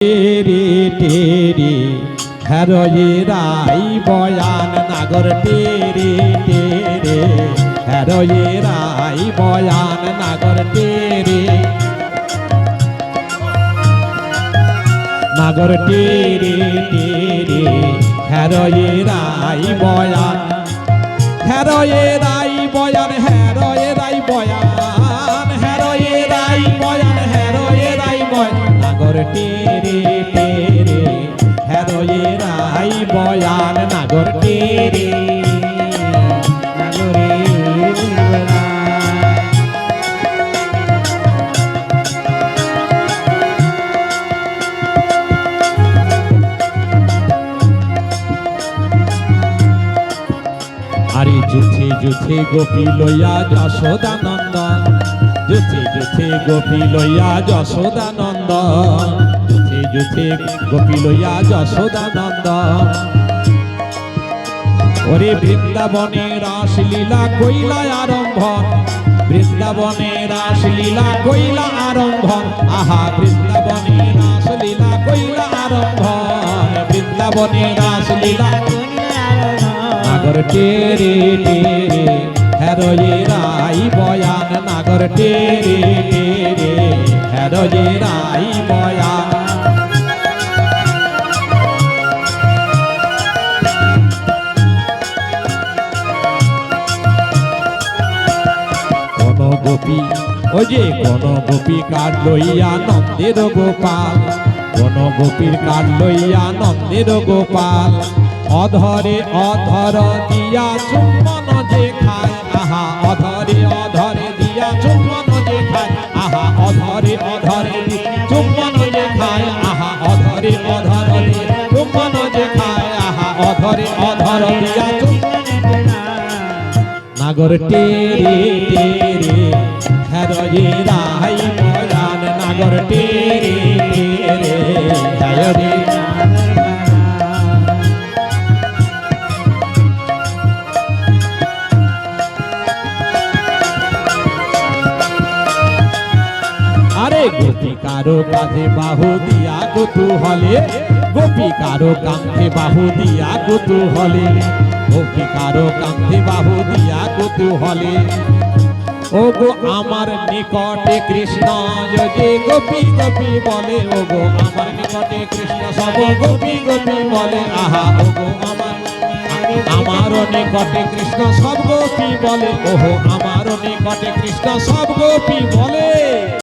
টেরি টেরি হ্যারোয়ে রাই বয়ান নাগর টেরি টেরি হ্যারোয়ে রাই বয়ান নাগর টেরি নাগর টেরি টেরি হ্যারোয়ে রাই বয়ান হ্যারোয়ে রাই বয়ান হ্যারোয়ে রাই বয়ান হ্যারোয়ে রাই বয়ান হ্যারোয়ে রাই বয়ান নাগর টেরি টেরি হ্যারোয়ে রাই বয়ান নাগর টেরি নাগরে আরে যুথে যুথে গোপী লইয়া যশোদানন্দন যুথে যুথে গোপী লইয়া যশোদানন্দন যুথে যুথে গোপী লইয়া যশোদানন্দন ওরে বৃন্দাবনে রাসলীলা কইলা আরম্ভ বৃন্দাবনে রাসলীলা কইলা আরম্ভ আহা বৃন্দাবনে রাসলীলা কইলা আরম্ভ বৃন্দাবনে রাসলীলা নাগর টেরি টেরি হ্যারোয়ে রাই বয়ান নাগর টেরি টেরি হ্যারোয়ে রাই বয়ান কোন গোপী ও যে কোন গোপী কার লইয়া নন্দের গোপাল কোন গোপীর কার লইয়া নন্দের গোপাল অধরে অধর দিয়া চুম্বন যে খায় আহা অধরে অধরে দিয়া চুম্বন যে খায় আহা অধরে অধরে চুম্বন যে খায় আহা অধরে অধর চুম্বন যে খায় আহা অধরে অধর দিয়া নাগর টেরি টেরি হ্যারোয়ে রাই বয়ান নাগর টেরি টেরি হ্যারোয়ে গোপী কারো কাঁধে বাহু দিয়া কৌতূহলে গোপী কারো কাঁধে বাহু দিয়া কৌতূহলে গোপী কারো কাঁধে বাহু দিয়া কৌতূহলে ও গো আমার নিকটে কৃষ্ণ যদি গোপী গোপী বলে ও গো আমার নিকটে কৃষ্ণ সব গোপী গোপী বলে আহা ও গো আমার নিকটে কৃষ্ণ সব গোপী বলে ওহো আমার নিকটে কৃষ্ণ সব গোপী বলে